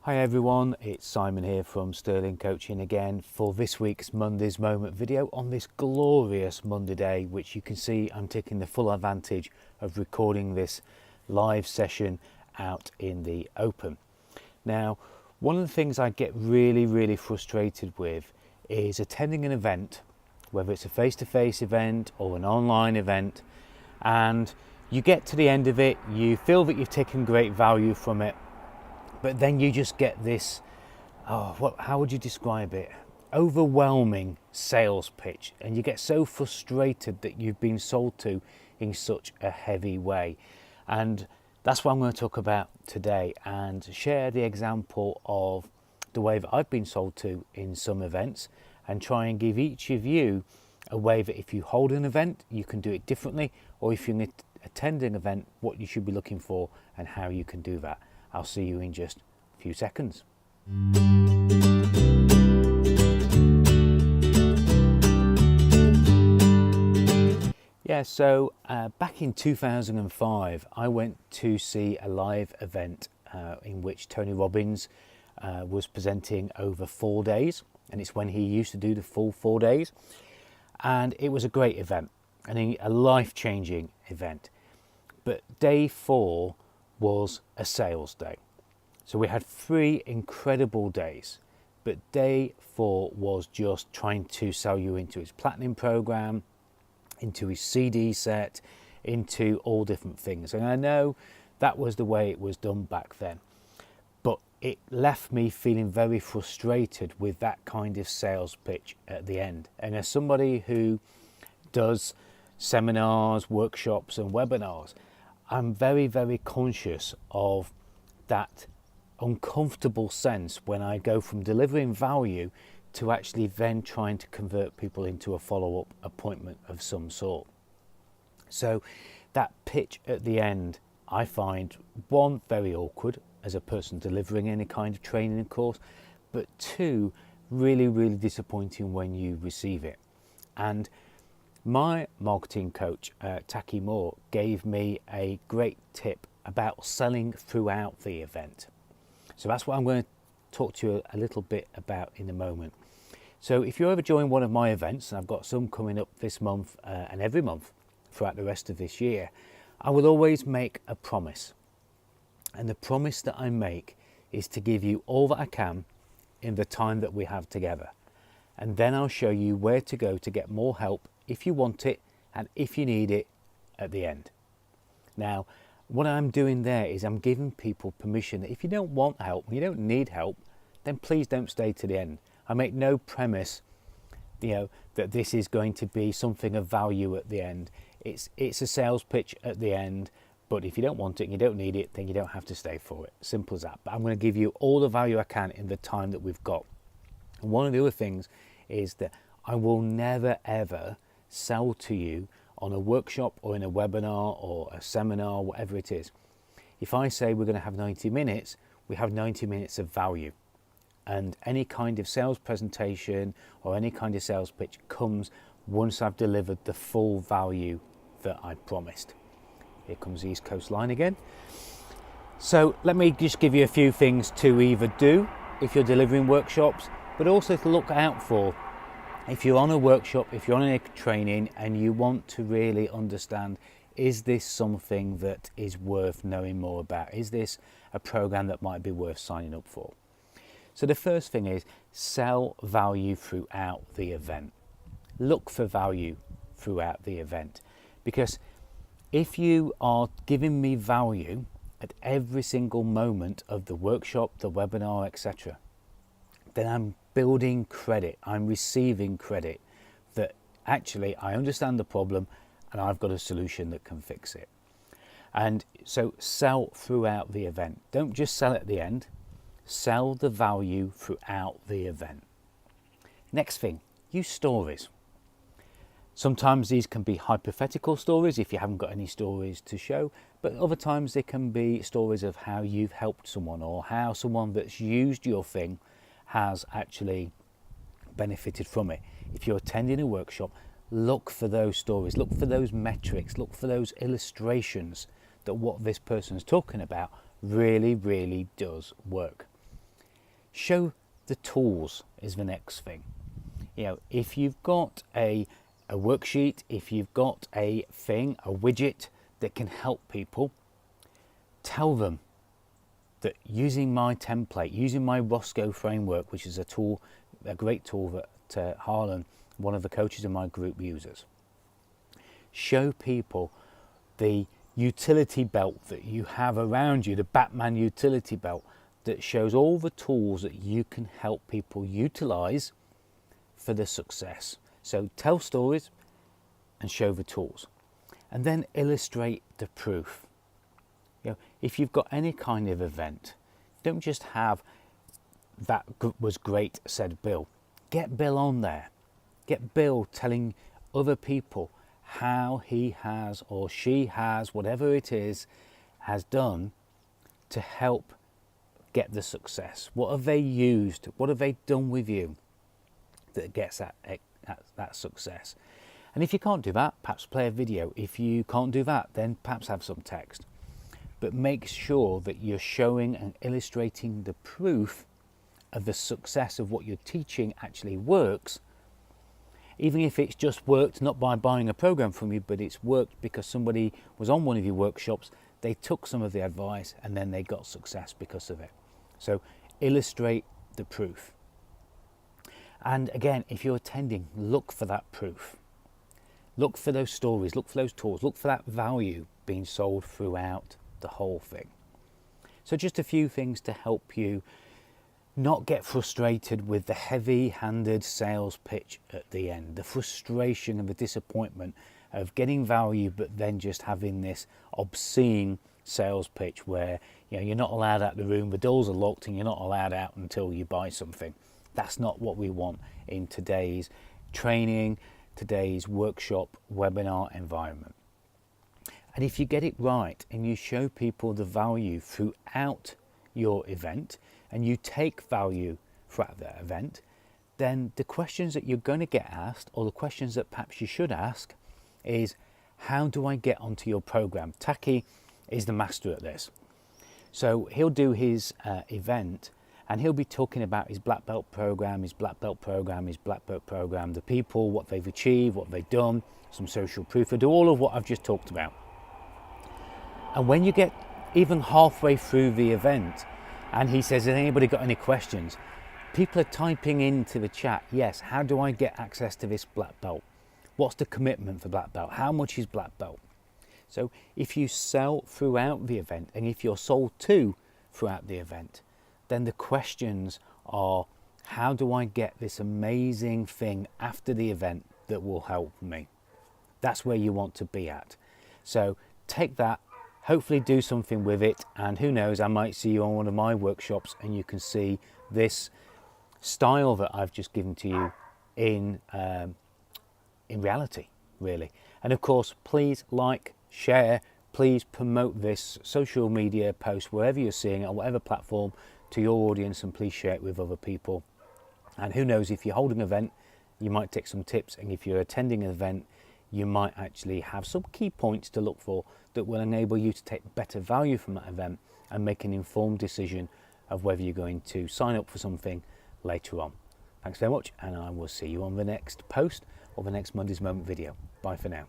Hi everyone, it's Simon here from Sterling Coaching again for this week's Monday's Moment video on this glorious Monday day, which you can see I'm taking the full advantage of recording this live session out in the open. Now, one of the things I get really frustrated with is attending an event, whether it's a face-to-face event or an online event, and you get to the end of it, you feel that you've taken great value from it, but then you just get this, how would you describe it? Overwhelming sales pitch, and you get so frustrated that you've been sold to in such a heavy way. And that's what I'm going to talk about today and share the example of the way that I've been sold to in some events, and try and give each of you a way that if you hold an event, you can do it differently, or if you attend an event, what you should be looking for and how you can do that. I'll see you in just a few seconds. Yeah, so back in 2005, I went to see a live event in which Tony Robbins was presenting over 4 days, and it's when he used to do the full 4 days, and it was a great event and a life-changing event. But day 4 was a sales day. So we had 3 incredible days, but day 4 was just trying to sell you into his platinum program, into his CD set, into all different things. And I know that was the way it was done back then, but it left me feeling very frustrated with that kind of sales pitch at the end. And as somebody who does seminars, workshops and webinars, I'm very conscious of that uncomfortable sense when I go from delivering value to actually then trying to convert people into a follow-up appointment of some sort. So that pitch at the end, I find, 1, very awkward as a person delivering any kind of training course, but 2, really disappointing when you receive it. And my marketing coach, Taki Moore, gave me a great tip about selling throughout the event. So that's what I'm going to talk to you a little bit about in a moment. So if you ever join one of my events, and I've got some coming up this month and every month throughout the rest of this year, I will always make a promise. And the promise that I make is to give you all that I can in the time that we have together. And then I'll show you where to go to get more help if you want it and if you need it at the end. Now, what I'm doing there is I'm giving people permission that if you don't want help, you don't need help, then please don't stay to the end. I make no premise, that this is going to be something of value at the end. It's a sales pitch at the end, but if you don't want it and you don't need it, then you don't have to stay for it. Simple as that. But I'm going to give you all the value I can in the time that we've got. And one of the other things is that I will never ever sell to you on a workshop or in a webinar or a seminar, whatever it is. If I say we're going to have 90 minutes, we have 90 minutes of value. And any kind of sales presentation or any kind of sales pitch comes once I've delivered the full value that I promised. Here comes the East Coast line again. So let me just give you a few things to either do if you're delivering workshops, but also to look out for if you're on a workshop, if you're on a training and you want to really understand, is this something that is worth knowing more about? Is this a program that might be worth signing up for? So the first thing is sell value throughout the event. Look for value throughout the event, because if you are giving me value at every single moment of the workshop, the webinar, etc., then I'm building credit, I'm receiving credit that actually I understand the problem and I've got a solution that can fix it. And so sell throughout the event. Don't just sell at the end, sell the value throughout the event. Next thing, use stories. Sometimes these can be hypothetical stories if you haven't got any stories to show, but other times they can be stories of how you've helped someone or how someone that's used your thing has actually benefited from it. If you're attending a workshop, look for those stories, look for those metrics, look for those illustrations that what this person is talking about really does work. Show the tools is the next thing. You know, if you've got a worksheet, if you've got a widget that can help people, tell them that using my template, using my Roscoe framework, which is a great tool that Harlan, one of the coaches in my group, uses. Show people the utility belt that you have around you, the Batman utility belt that shows all the tools that you can help people utilize for the success. So tell stories and show the tools, and then illustrate the proof. You know, if you've got any kind of event, don't just have "that was great," said Bill. Get Bill on there. Get Bill telling other people how he has or she has, whatever it is, has done to help get the success. What have they used? What have they done with you that gets that success? And if you can't do that, perhaps play a video. If you can't do that, then perhaps have some text. But make sure that you're showing and illustrating the proof of the success of what you're teaching actually works, even if it's just worked not by buying a program from you, but it's worked because somebody was on one of your workshops, they took some of the advice and then they got success because of it. So illustrate the proof. And again, if you're attending, look for that proof. Look for those stories, look for those tools, look for that value being sold throughout the whole thing. So just a few things to help you not get frustrated with the heavy-handed sales pitch at the end, the frustration and the disappointment of getting value but then just having this obscene sales pitch where, you know, you're not allowed out of the room, the doors are locked and you're not allowed out until you buy something. That's not what we want in today's training, today's workshop, webinar environment. And if you get it right and you show people the value throughout your event and you take value throughout that event, then the questions that you're going to get asked, or the questions that perhaps you should ask, is how do I get onto your program? Taki is the master at this. So he'll do his event and he'll be talking about his black belt program, his black belt program, his black belt program, the people, what they've achieved, what they've done, some social proof. He'll do all of what I've just talked about. And when you get even halfway through the event and he says, has anybody got any questions? People are typing into the chat, yes, how do I get access to this black belt? What's the commitment for black belt? How much is black belt? So if you sell throughout the event and if you're sold to throughout the event, then the questions are, how do I get this amazing thing after the event that will help me? That's where you want to be at. So take that, hopefully do something with it, and who knows, I might see you on one of my workshops and you can see this style that I've just given to you in reality, really. And of course, please like, share, please promote this social media post wherever you're seeing it, on whatever platform, to your audience, and please share it with other people. And who knows, if you're holding an event, you might take some tips, and if you're attending an event, you might actually have some key points to look for that will enable you to take better value from that event and make an informed decision of whether you're going to sign up for something later on. Thanks very much, and I will see you on the next post or the next Monday's Moment video. Bye for now.